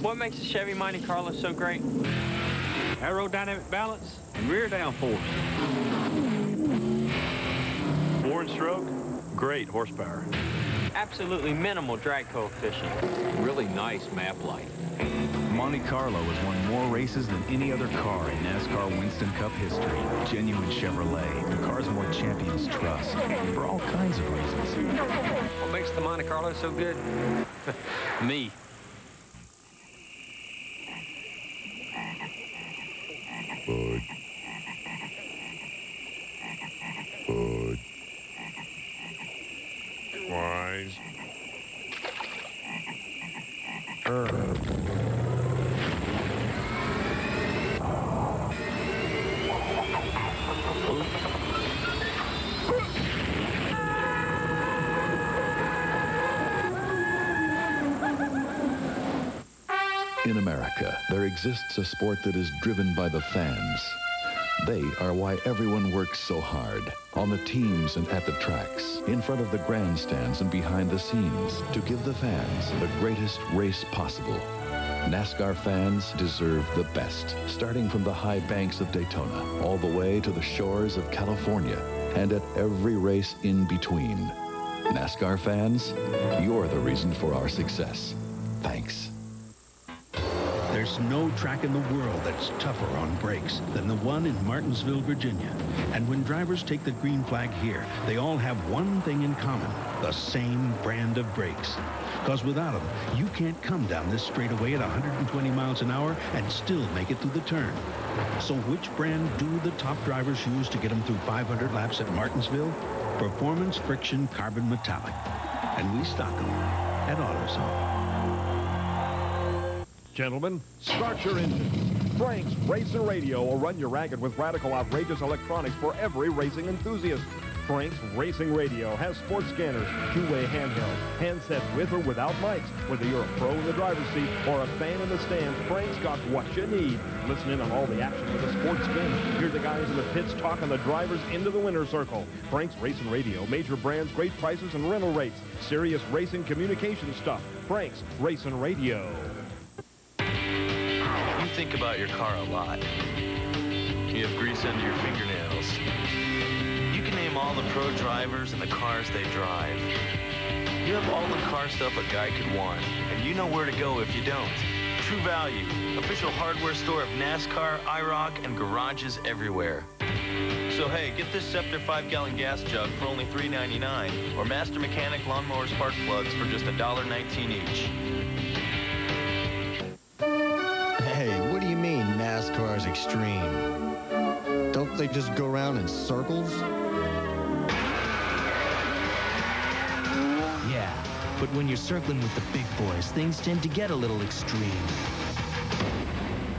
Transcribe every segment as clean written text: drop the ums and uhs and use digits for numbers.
What makes the Chevy Monte Carlo so great? Aerodynamic balance and rear downforce. 4-stroke, great horsepower. Absolutely minimal drag coefficient. Really nice map light. Monte Carlo has won more races than any other car in NASCAR Winston Cup history. Genuine Chevrolet, the car's more champions trust, for all kinds of reasons. What makes the Monte Carlo so good? Me. Bud. Bud. Wise. In America, there exists a sport that is driven by the fans. They are why everyone works so hard, on the teams and at the tracks, in front of the grandstands and behind the scenes, to give the fans the greatest race possible. NASCAR fans deserve the best, starting from the high banks of Daytona, all the way to the shores of California, and at every race in between. NASCAR fans, you're the reason for our success. Thanks. There's no track in the world that's tougher on brakes than the one in Martinsville, Virginia. And when drivers take the green flag here, they all have one thing in common, the same brand of brakes. Because without them, you can't come down this straightaway at 120 miles an hour and still make it through the turn. So which brand do the top drivers use to get them through 500 laps at Martinsville? Performance Friction Carbon Metallic. And we stock them at AutoZone. Gentlemen, start your engine. Frank's Racing Radio will run you ragged with radical, outrageous electronics for every racing enthusiast. Frank's Racing Radio has sports scanners, two-way handheld, handsets with or without mics. Whether you're a pro in the driver's seat or a fan in the stands, Frank's got what you need. Listen in on all the action with a sports skin. Hear the guys in the pits talking the drivers into the winner's circle. Frank's Racing Radio, major brands, great prices and rental rates. Serious racing communication stuff. Frank's Racing Radio. You think about your car a lot. You have grease under your fingernails. You can name all the pro drivers and the cars they drive. You have all the car stuff a guy could want, and you know where to go if you don't. True Value, official hardware store of NASCAR, IROC, and garages everywhere. So hey, get this Scepter 5-gallon gas jug for only $3.99, or Master Mechanic lawnmower spark plugs for just $1.19 each. Hey, what do you mean NASCAR's extreme? Don't they just go around in circles? Yeah, but when you're circling with the big boys, things tend to get a little extreme.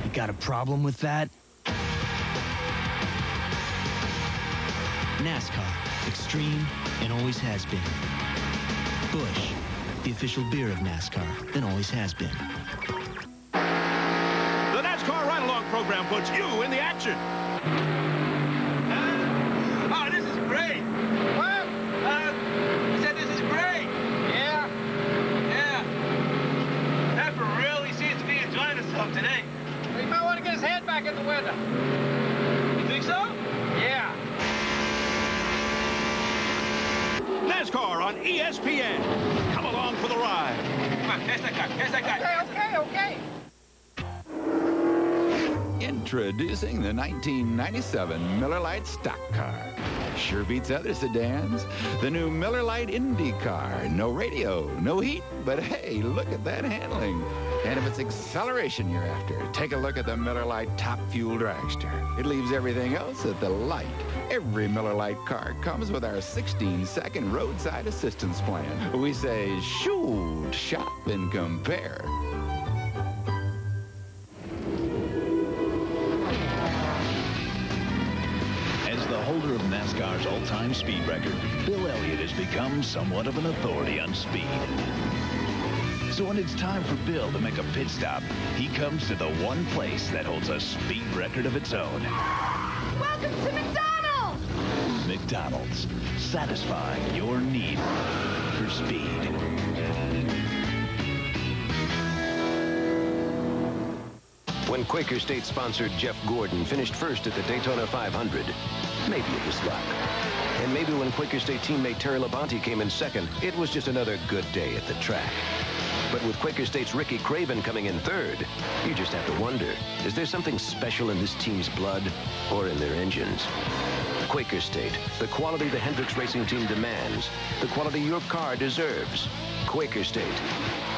You got a problem with that? NASCAR, extreme and always has been. Busch, the official beer of NASCAR, and always has been. The NASCAR Ride-Along program puts you in the action. Oh, this is great. What? I said this is great. Yeah? Yeah. Pepper really seems to be enjoying himself today. Well, he might want to get his head back in the window. You think so? Yeah. NASCAR on ESPN. Come along for the ride. Come on, catch that guy. Catch that guy. Okay. Introducing the 1997 Miller Lite stock car. Sure beats other sedans. The new Miller Lite Indy car. No radio, no heat, but hey, look at that handling. And if it's acceleration you're after, take a look at the Miller Lite Top Fuel Dragster. It leaves everything else at the light. Every Miller Lite car comes with our 16-second roadside assistance plan. We say, shoot, shop, and compare. Holder of NASCAR's all-time speed record, Bill Elliott has become somewhat of an authority on speed. So when it's time for Bill to make a pit stop, he comes to the one place that holds a speed record of its own. Welcome to McDonald's! McDonald's, satisfying your need for speed. When Quaker State sponsored Jeff Gordon finished first at the Daytona 500, maybe it was luck. And maybe when Quaker State teammate Terry Labonte came in second, it was just another good day at the track. But with Quaker State's Ricky Craven coming in third, you just have to wonder, is there something special in this team's blood or in their engines? Quaker State, the quality the Hendricks Racing Team demands, the quality your car deserves. Quaker State,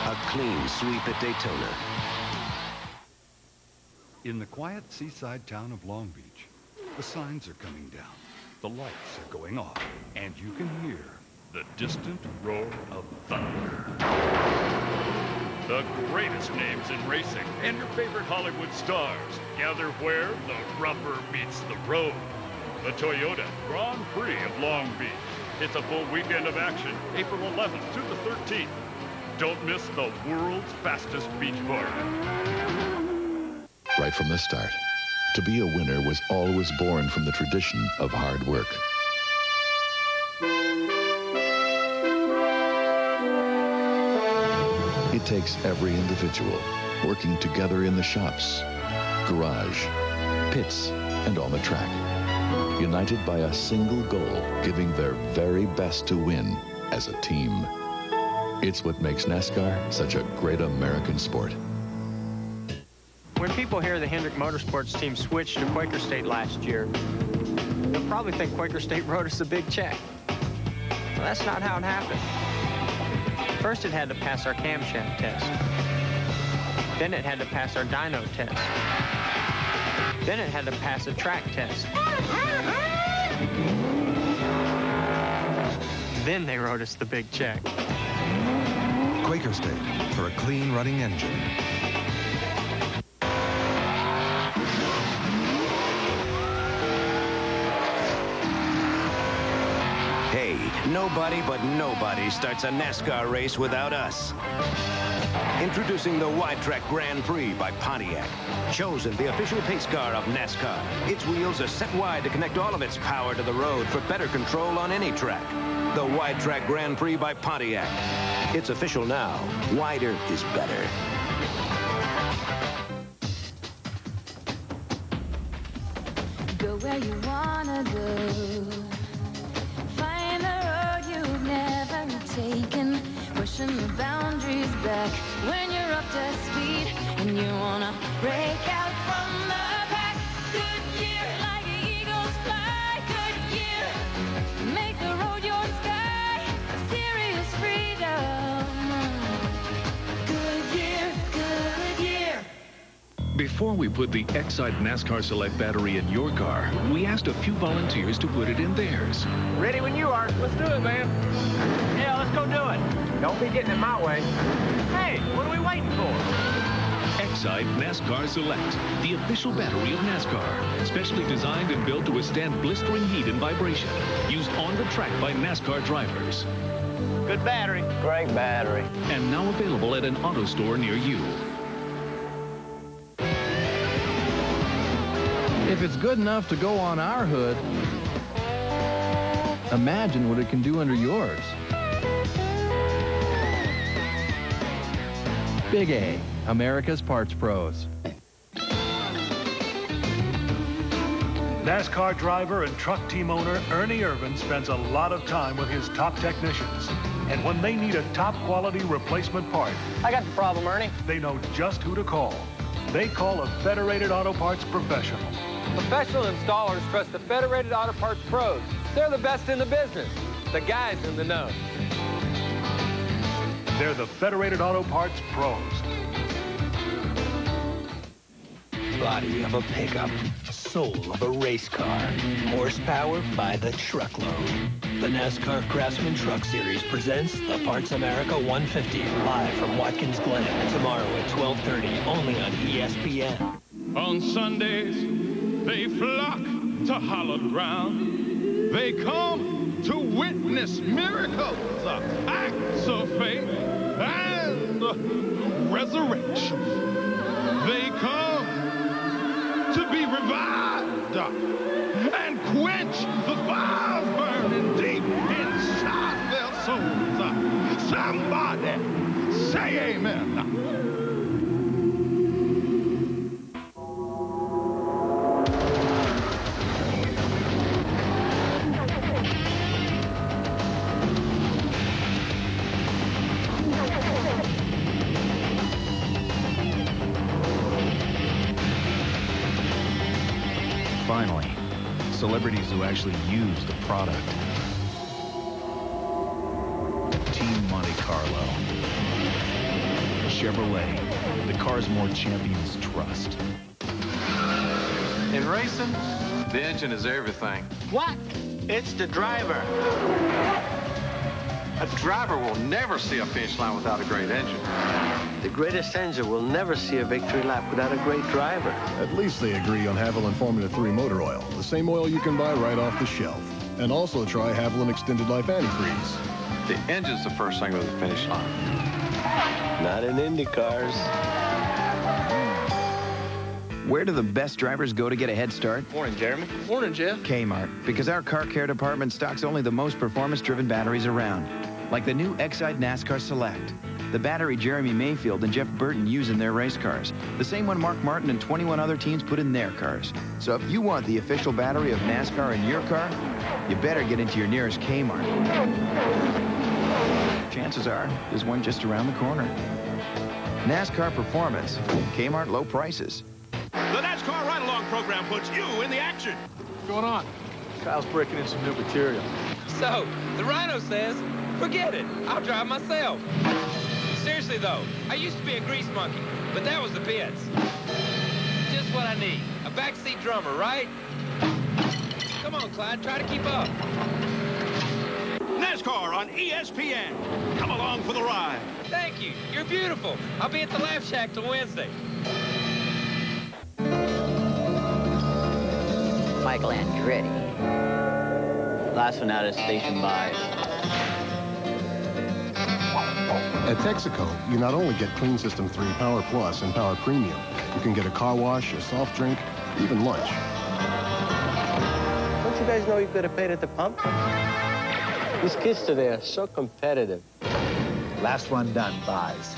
a clean sweep at Daytona. In the quiet seaside town of Long Beach, the signs are coming down, the lights are going off, and you can hear the distant roar of thunder. The greatest names in racing and your favorite Hollywood stars gather where the rubber meets the road. The Toyota Grand Prix of Long Beach. It's a full weekend of action, April 11th to the 13th. Don't miss the world's fastest beach party. Right from the start, to be a winner was always born from the tradition of hard work. It takes every individual working together in the shops, garage, pits, and on the track, united by a single goal, giving their very best to win as a team. It's what makes NASCAR such a great American sport. When people hear the Hendrick Motorsports team switched to Quaker State last year, they'll probably think Quaker State wrote us a big check. Well, that's not how it happened. First, it had to pass our camshaft test. Then it had to pass our dyno test. Then it had to pass a track test. Then they wrote us the big check. Quaker State, for a clean running engine. Hey, nobody but nobody starts a NASCAR race without us. Introducing the Wide Track Grand Prix by Pontiac. Chosen the official pace car of NASCAR. Its wheels are set wide to connect all of its power to the road for better control on any track. The Wide Track Grand Prix by Pontiac. It's official now. Wider is better. Go where you wanna go. Find the road you've never taken. Pushing the boundaries back when you're up to speed and you wanna break out from the pack. Goodyear, like eagles fly. Goodyear, make the road your sky. Serious freedom. Goodyear, Goodyear. Before we put the Exide NASCAR Select battery in your car, we asked a few volunteers to put it in theirs. Ready when you are. Let's do it, man. Yeah, let's go do it. Don't be getting in my way. Hey, what are we waiting for? Exide NASCAR Select, the official battery of NASCAR. Specially designed and built to withstand blistering heat and vibration. Used on the track by NASCAR drivers. Good battery. Great battery. And now available at an auto store near you. If it's good enough to go on our hood, imagine what it can do under yours. Big A, America's Parts Pros. NASCAR driver and truck team owner Ernie Irvan spends a lot of time with his top technicians. And when they need a top quality replacement part, I got the problem, Ernie. They know just who to call. They call a Federated Auto Parts professional. Professional installers trust the Federated Auto Parts Pros. They're the best in the business. The guys in the know. They're the Federated Auto Parts Pros. Body of a pickup, soul of a race car, horsepower by the truckload. The NASCAR Craftsman Truck Series presents the Parts America 150 live from Watkins Glen tomorrow at 12:30 only on ESPN. On Sundays, they flock to hallowed ground. They come to witness miracles, acts of faith, and resurrection. They come to be revived and quench the fires burning deep inside their souls. Somebody say amen. finally, celebrities who actually use the product. Team Monte Carlo. Chevrolet, the cars more champions trust. In racing, the engine is everything. What? It's the driver. A driver will never see a finish line without a great engine. The greatest engine will never see a victory lap without a great driver. At least they agree on Havoline Formula 3 motor oil, the same oil you can buy right off the shelf. And also try Havoline Extended Life Antifreeze. The engine's the first thing with the finish line. Not in Indy cars. Where do the best drivers go to get a head start? Morning, Jeremy. Morning, Jeff. K-Mart, because our car care department stocks only the most performance-driven batteries around, like the new Exide NASCAR Select, the battery Jeremy Mayfield and Jeff Burton use in their race cars, the same one Mark Martin and 21 other teams put in their cars. So if you want the official battery of NASCAR in your car, you better get into your nearest K-Mart. Chances are there's one just around the corner. NASCAR Performance, K-Mart low prices. The NASCAR Ride-Along program puts you in the action. What's going on? Kyle's breaking in some new material. So, the Rhino says, forget it, I'll drive myself. Seriously, though, I used to be a grease monkey, but that was the pits. Just what I need, a backseat drummer, right? Come on, Clyde, try to keep up. NASCAR on ESPN. Come along for the ride. Thank you, you're beautiful. I'll be at the Laugh Shack till Wednesday. Michael Andretti. Last one out of station by. At Texaco, you not only get Clean System 3 Power Plus and Power Premium, you can get a car wash, a soft drink, even lunch. Don't you guys know you've got to pay at the pump? These kids today are so competitive. Last one done buys.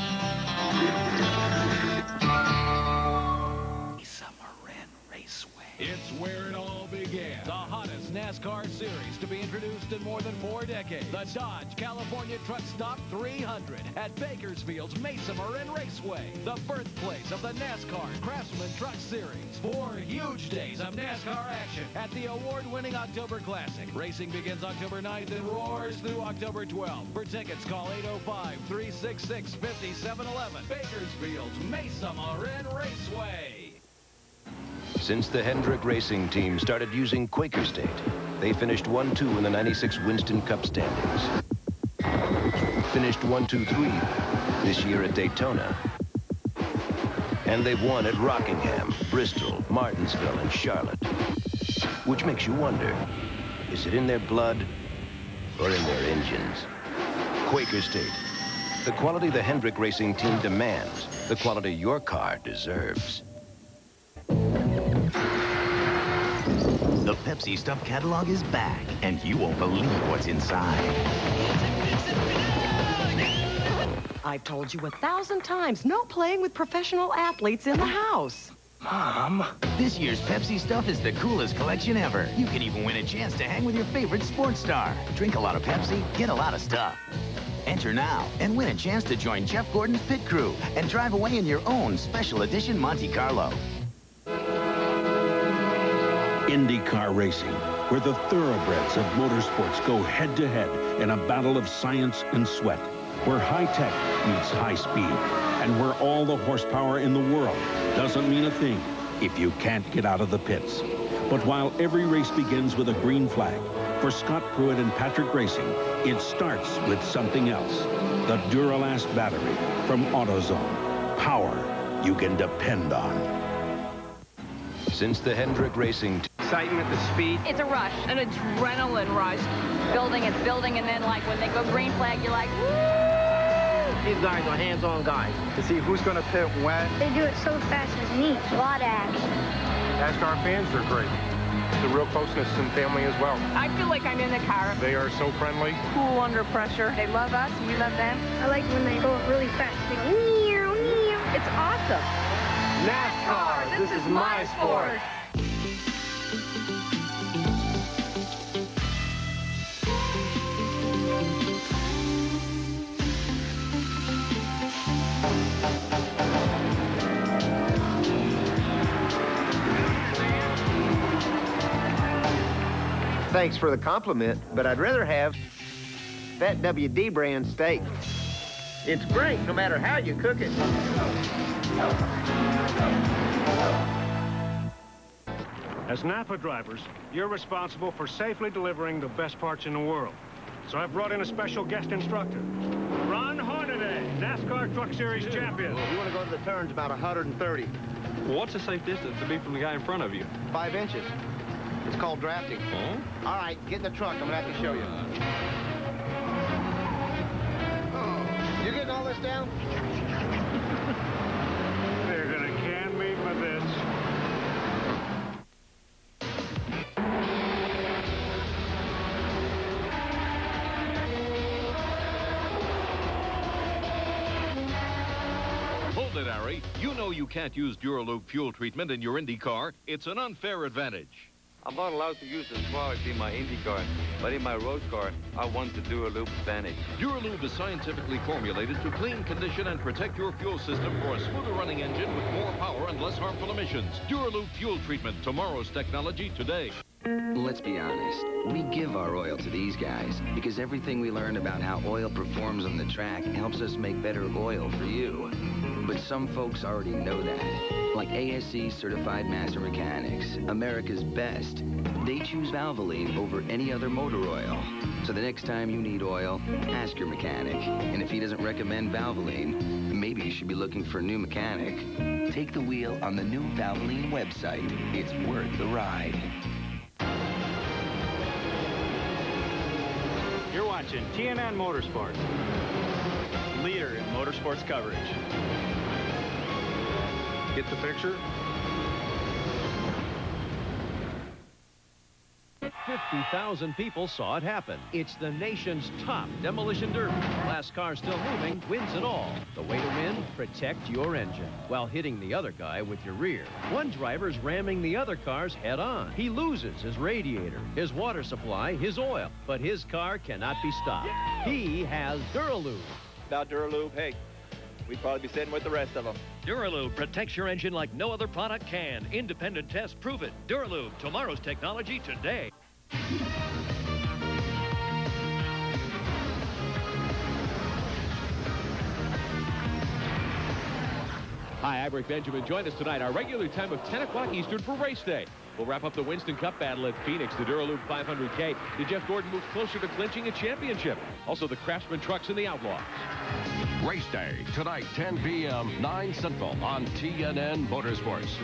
It's where it all began. The hottest NASCAR series to be introduced in more than 4 decades. The Dodge California Truck Stop 300 at Bakersfield's Mesa Marin Raceway. The birthplace of the NASCAR Craftsman Truck Series. 4 huge days of NASCAR action at the award-winning October Classic. Racing begins October 9th and roars through October 12th. For tickets, call 805-366-5711. Bakersfield's Mesa Marin Raceway. Since the Hendrick Racing Team started using Quaker State, they finished 1-2 in the '96 Winston Cup standings. Finished 1-2-3 this year at Daytona. And they've won at Rockingham, Bristol, Martinsville, and Charlotte. Which makes you wonder, is it in their blood or in their engines? Quaker State, the quality the Hendrick Racing Team demands, the quality your car deserves. The Pepsi Stuff catalog is back, and you won't believe what's inside. I've told you 1,000 times, no playing with professional athletes in the house. Mom, this year's Pepsi Stuff is the coolest collection ever. You can even win a chance to hang with your favorite sports star. Drink a lot of Pepsi, get a lot of stuff. Enter now and win a chance to join Jeff Gordon's pit crew and drive away in your own special edition Monte Carlo. IndyCar racing, where the thoroughbreds of motorsports go head-to-head in a battle of science and sweat, where high-tech meets high-speed, and where all the horsepower in the world doesn't mean a thing if you can't get out of the pits. But while every race begins with a green flag, for Scott Pruitt and Patrick Racing, it starts with something else. The Duralast battery from AutoZone. Power you can depend on. Since the Hendrick Racing excitement, the speed. It's a rush, an adrenaline rush. Building, it's building, and then like when they go green flag, you're like, woo! These guys are hands-on guys. To see who's going to pit when. They do it so fast, it's neat. A lot of action. NASCAR fans are great. It's a real closeness and family as well. I feel like I'm in the car. They are so friendly. Cool under pressure. They love us, and we love them. I like when they go really fast. They go, meow, meow. It's awesome. NASCAR, this is my sport. Thanks for the compliment, but I'd rather have Fat WD brand steak. It's great no matter how you cook it. As NAPA drivers, you're responsible for safely delivering the best parts in the world. So I've brought in a special guest instructor. Ron Hornaday, NASCAR Truck Series champion. You want to go to the turns about 130. Well, what's a safe distance to be from the guy in front of you? 5 inches. It's called drafting. Oh? All right, get in the truck. I'm going to have to show you. You getting all this down? They're going to can me for this. Hold it, Harry. You know you can't use Duralube fuel treatment in your Indy car. It's an unfair advantage. I'm not allowed to use this product in my Indy car, but in my road car, I want the Duralube advantage. Duralube is scientifically formulated to clean, condition, and protect your fuel system for a smoother running engine with more power and less harmful emissions. Duralube fuel treatment, tomorrow's technology today. Let's be honest. We give our oil to these guys because everything we learn about how oil performs on the track helps us make better oil for you. But some folks already know that. Like ASC Certified Master Mechanics, America's best. They choose Havoline over any other motor oil. So the next time you need oil, ask your mechanic. And if he doesn't recommend Havoline, maybe you should be looking for a new mechanic. Take the wheel on the new Havoline website. It's worth the ride. You're watching TNN Motorsports, leader in motorsports coverage. Get the picture? 50,000 people saw it happen. It's the nation's top demolition derby. Last car still moving wins it all. The way to win, protect your engine while hitting the other guy with your rear. One driver's ramming the other cars head on. He loses his radiator, his water supply, his oil, but his car cannot be stopped. He has Duralube. Without Duralube, hey, we'd probably be sitting with the rest of them. Duralube protects your engine like no other product can. Independent tests prove it. Duralube, tomorrow's technology today. Hi, I'm Rick Benjamin. Join us tonight, our regular time of 10 o'clock Eastern for race day. We'll wrap up the Winston Cup battle at Phoenix. The Duralube 500K. Did Jeff Gordon move closer to clinching a championship? Also, the Craftsman trucks and the Outlaws. Race day, tonight, 10 p.m., 9 Central on TNN Motorsports.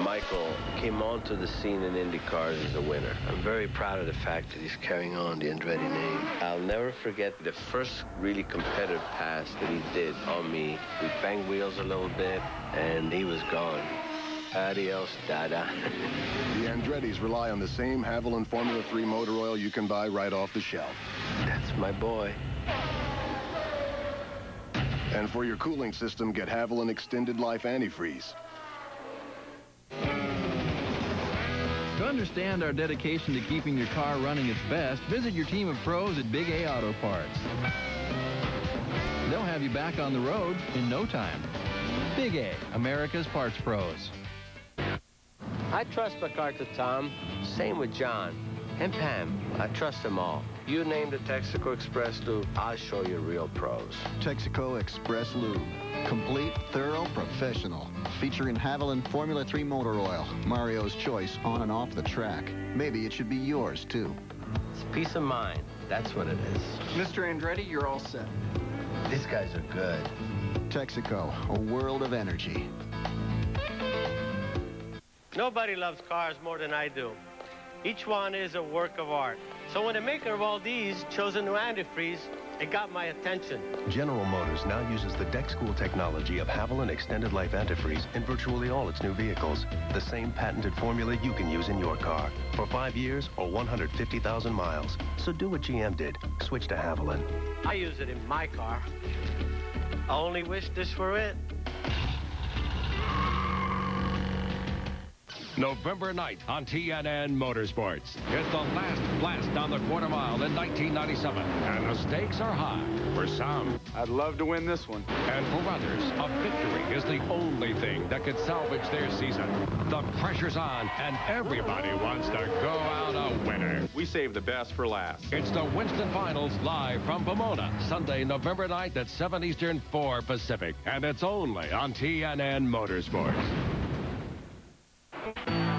Michael came onto the scene in Indy cars as a winner. I'm very proud of the fact that he's carrying on the Andretti name. I'll never forget the first really competitive pass that he did on me. We banged wheels a little bit, and he was gone. Adios, Dada. The Andrettis rely on the same Havoline Formula 3 motor oil you can buy right off the shelf. That's my boy. And for your cooling system, get Havoline Extended Life Antifreeze. To understand our dedication to keeping your car running its best, visit your team of pros at Big A Auto Parts. They'll have you back on the road in no time. Big A, America's parts pros. I trust MacArthur Tom. Same with John. And Pam. I trust them all. You name the Texaco Express Lube, I'll show you real pros. Texaco Express Lube. Complete, thorough, professional. Featuring Havoline Formula 3 motor oil. Mario's choice on and off the track. Maybe it should be yours, too. It's peace of mind. That's what it is. Mr. Andretti, you're all set. These guys are good. Texaco, a world of energy. Nobody loves cars more than I do. Each one is a work of art. So when the maker of all these chose a new antifreeze, it got my attention. General Motors now uses the deck school technology of Havoline Extended Life Antifreeze in virtually all its new vehicles. The same patented formula you can use in your car for 5 years or 150,000 miles. So do what GM did. Switch to Havoline. I use it in my car. I only wish this were it. November 9th on TNN Motorsports. It's the last blast on the quarter mile in 1997, and the stakes are high for some. I'd love to win this one. And for others, a victory is the only thing that could salvage their season. The pressure's on, and everybody wants to go out a winner. We saved the best for last. It's the Winston Finals live from Pomona, Sunday, November 9th at 7 Eastern, 4 Pacific. And it's only on TNN Motorsports.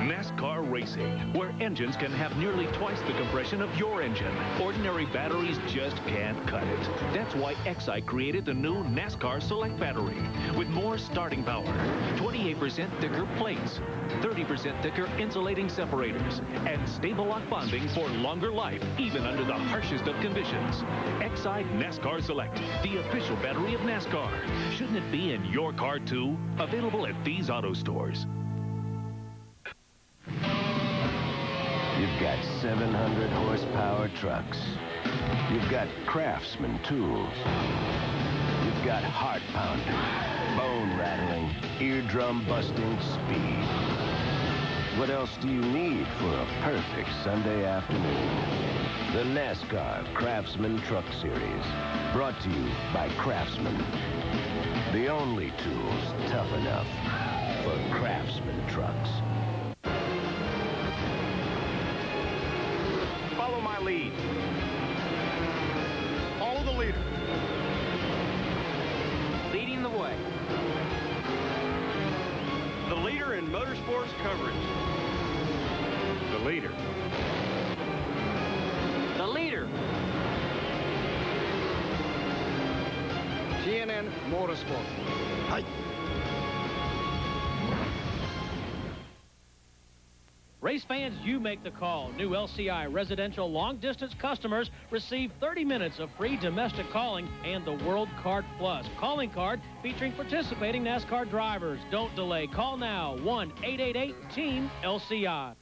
NASCAR Racing, where engines can have nearly twice the compression of your engine. Ordinary batteries just can't cut it. That's why Exide created the new NASCAR Select battery with more starting power, 28% thicker plates, 30% thicker insulating separators, and stable lock bonding for longer life, even under the harshest of conditions. Exide NASCAR Select, the official battery of NASCAR. Shouldn't it be in your car, too? Available at these auto stores. You've got 700 horsepower trucks. You've got Craftsman tools. You've got heart-pounding, bone-rattling, eardrum-busting speed. What else do you need for a perfect Sunday afternoon? The NASCAR Craftsman Truck Series, brought to you by Craftsman. The only tools tough enough for Craftsman trucks. Follow my lead. Follow the leader. Leading the way. The leader in motorsports coverage. The leader. The leader. TNN Motorsports. Hi. Race fans, you make the call. New LCI residential long-distance customers receive 30 minutes of free domestic calling and the World Card Plus calling card featuring participating NASCAR drivers. Don't delay. Call now. 1-888-TEAM-LCI.